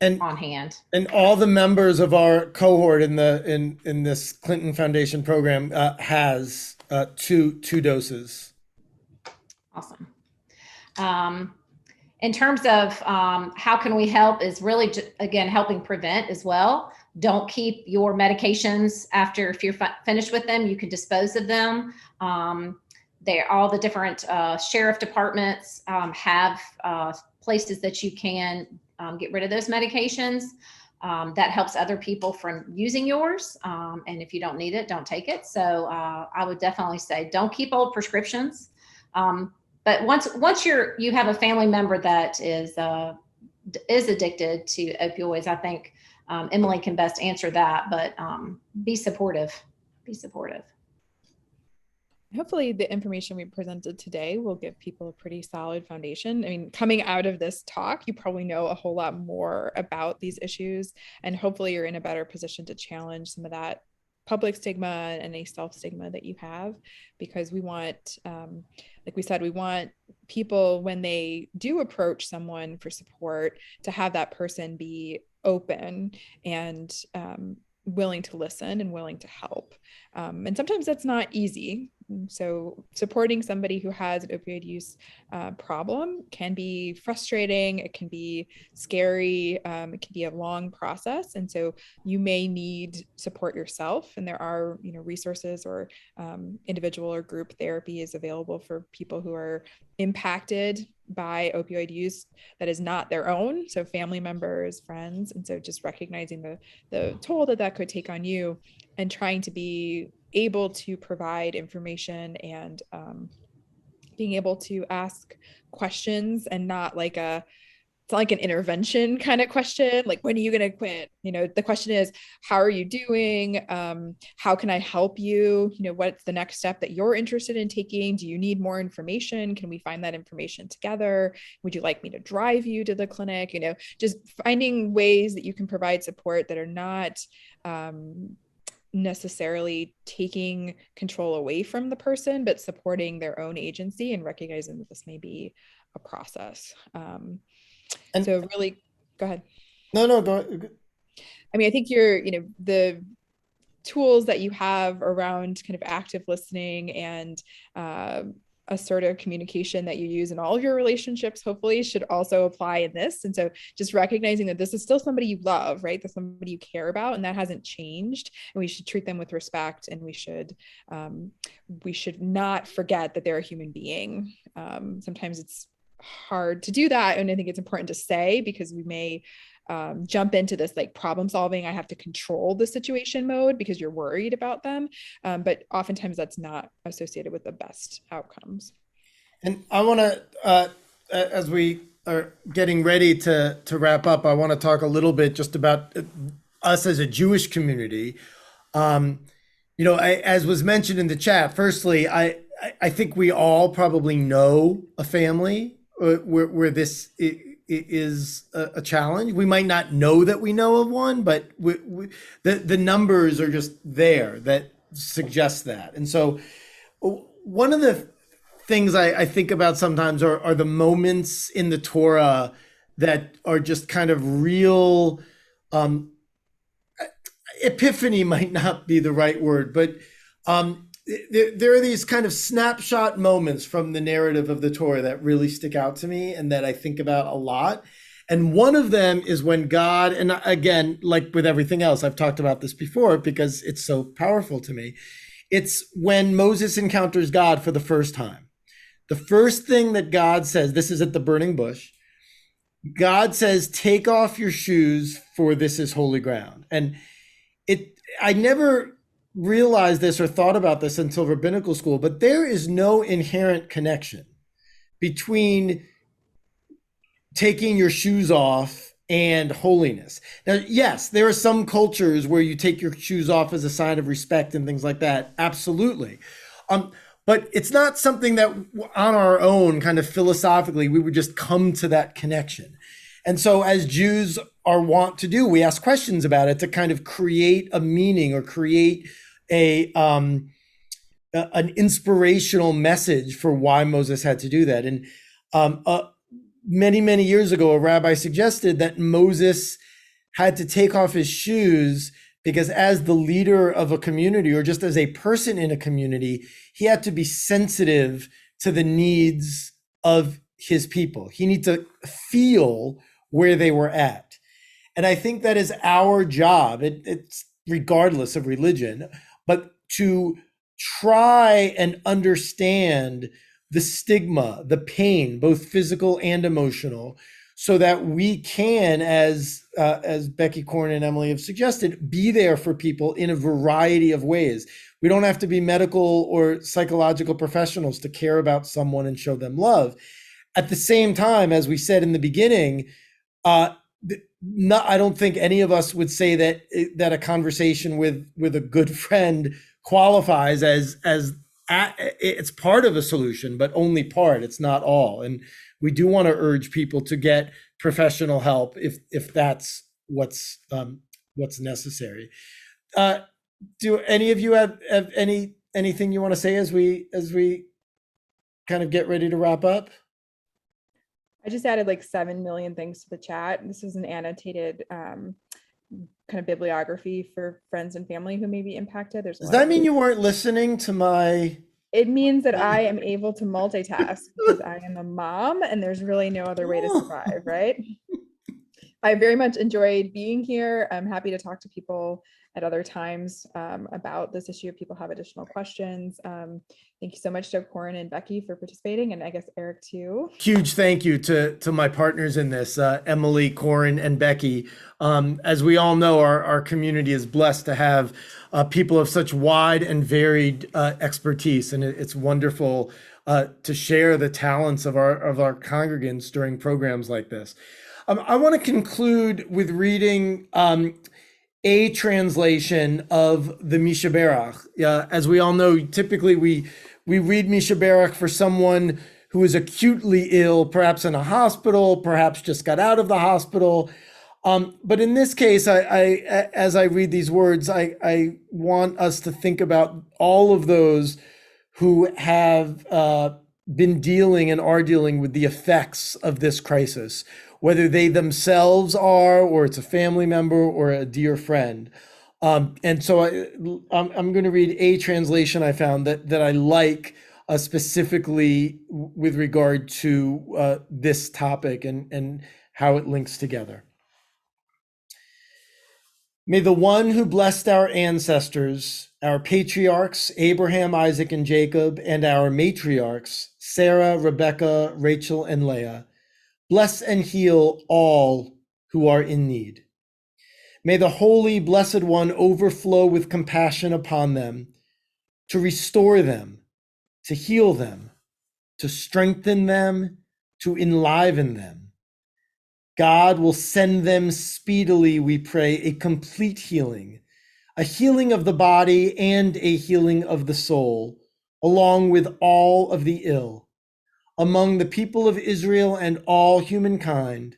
C: on hand.
A: And all the members of our cohort in this Clinton Foundation program has two doses.
C: Awesome. In terms of how can we help, is really, again, helping prevent as well. Don't keep your medications after, if you're finished with them, you can dispose of them. All the different sheriff departments have places that you can get rid of those medications. That helps other people from using yours. And if you don't need it, don't take it. So I would definitely say don't keep old prescriptions. But once you have a family member that is addicted to opioids, I think Emily can best answer that. But be supportive. Be supportive.
D: Hopefully the information we presented today will give people a pretty solid foundation. I mean, coming out of this talk, you probably know a whole lot more about these issues, and hopefully you're in a better position to challenge some of that public stigma and any self-stigma that you have, because we want, like we said, we want people, when they do approach someone for support, to have that person be open and willing to listen and willing to help. And sometimes that's not easy. So supporting somebody who has an opioid use problem can be frustrating. It can be scary. It can be a long process. And so you may need support yourself. And there are, resources or individual or group therapy is available for people who are impacted by opioid use that is not their own. So family members, friends. And so just recognizing the toll that could take on you, and trying to be able to provide information and being able to ask questions, and not like it's not like an intervention kind of question, like, when are you going to quit? The question is, how are you doing? How can I help you? What's the next step that you're interested in taking? Do you need more information? Can we find that information together? Would you like me to drive you to the clinic? Just finding ways that you can provide support that are not necessarily taking control away from the person, but supporting their own agency and recognizing that this may be a process. So really, go ahead.
A: No, go ahead.
D: I mean, I think the tools that you have around kind of active listening and assertive communication that you use in all of your relationships, hopefully, should also apply in this. And so just recognizing that this is still somebody you love, right? That's somebody you care about, and that hasn't changed. And we should treat them with respect, and we should not forget that they're a human being. Sometimes it's hard to do that, and I think it's important to say, because we may jump into this like problem solving, I have to control the situation mode because you're worried about them. But oftentimes that's not associated with the best outcomes.
A: And I want to as we are getting ready to wrap up, I want to talk a little bit just about us as a Jewish community. As was mentioned in the chat, firstly, I think we all probably know a family where this is a challenge. We might not know that we know of one, but the numbers are just there that suggest that. And so one of the things I think about sometimes are the moments in the Torah that are just kind of real. Epiphany might not be the right word, but there are these kind of snapshot moments from the narrative of the Torah that really stick out to me and that I think about a lot. And one of them is when God, and again, like with everything else, I've talked about this before because it's so powerful to me. It's when Moses encounters God for the first time. The first thing that God says, this is at the burning bush, God says, take off your shoes, for this is holy ground. And I never realized this or thought about this until rabbinical school, but there is no inherent connection between taking your shoes off and holiness. Now, yes, there are some cultures where you take your shoes off as a sign of respect and things like that. Absolutely. But it's not something that on our own, kind of philosophically, we would just come to that connection. And so as Jews are wont to do, we ask questions about it to kind of create a meaning or create an inspirational message for why Moses had to do that. And many, many years ago, a rabbi suggested that Moses had to take off his shoes because as the leader of a community or just as a person in a community, he had to be sensitive to the needs of his people. He needed to feel where they were at. And I think that is our job. It's regardless of religion, but to try and understand the stigma, the pain, both physical and emotional, so that we can, as Becky, Koren, and Emily have suggested, be there for people in a variety of ways. We don't have to be medical or psychological professionals to care about someone and show them love. At the same time, as we said in the beginning, I don't think any of us would say that a conversation with a good friend qualifies as it's part of a solution, but only part. It's not all. And we do want to urge people to get professional help if that's what's necessary. Do any of you have anything you want to say as we kind of get ready to wrap up?
D: I just added like 7 million things to the chat. This is an annotated kind of bibliography for friends and family who may be impacted.
A: Does that mean you weren't listening to my?
D: It means that I am able to multitask because I am a mom and there's really no other way to survive, right? I very much enjoyed being here. I'm happy to talk to people at other times about this issue if people have additional questions. Thank you so much to Koren and Becky for participating, and I guess Eric too.
A: Huge thank you to my partners in this, Emily, Koren, and Becky. As we all know, our community is blessed to have people of such wide and varied expertise, and it's wonderful to share the talents of our congregants during programs like this. I want to conclude with reading a translation of the Mishaberach. As we all know, typically we read Mishaberach for someone who is acutely ill, perhaps in a hospital, perhaps just got out of the hospital. But in this case, as I read these words, I want us to think about all of those who have been dealing and are dealing with the effects of this crisis, whether they themselves are, or it's a family member or a dear friend. And so I'm going to read a translation I found that I like specifically with regard to this topic and how it links together. May the one who blessed our ancestors, our patriarchs, Abraham, Isaac, and Jacob, and our matriarchs, Sarah, Rebecca, Rachel, and Leah, bless and heal all who are in need. May the Holy Blessed One overflow with compassion upon them, to restore them, to heal them, to strengthen them, to enliven them. God will send them speedily, we pray, a complete healing, a healing of the body and a healing of the soul, along with all of the ill, among the people of Israel and all humankind,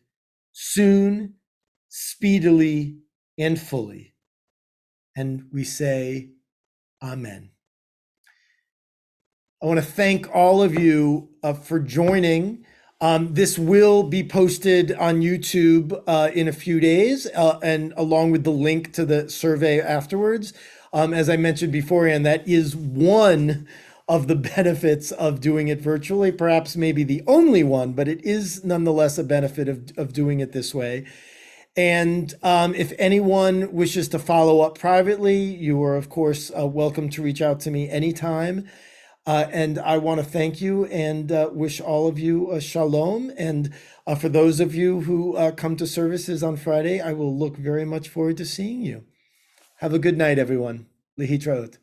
A: soon, speedily, and fully. And we say, Amen. I want to thank all of you for joining. This will be posted on YouTube in a few days, and along with the link to the survey afterwards. As I mentioned beforehand, that is one of the benefits of doing it virtually, perhaps maybe the only one, but it is nonetheless a benefit of doing it this way. And if anyone wishes to follow up privately, you are, of course, welcome to reach out to me anytime. And I want to thank you and wish all of you a shalom. And for those of you who come to services on Friday, I will look very much forward to seeing you. Have a good night, everyone. Lehitraot.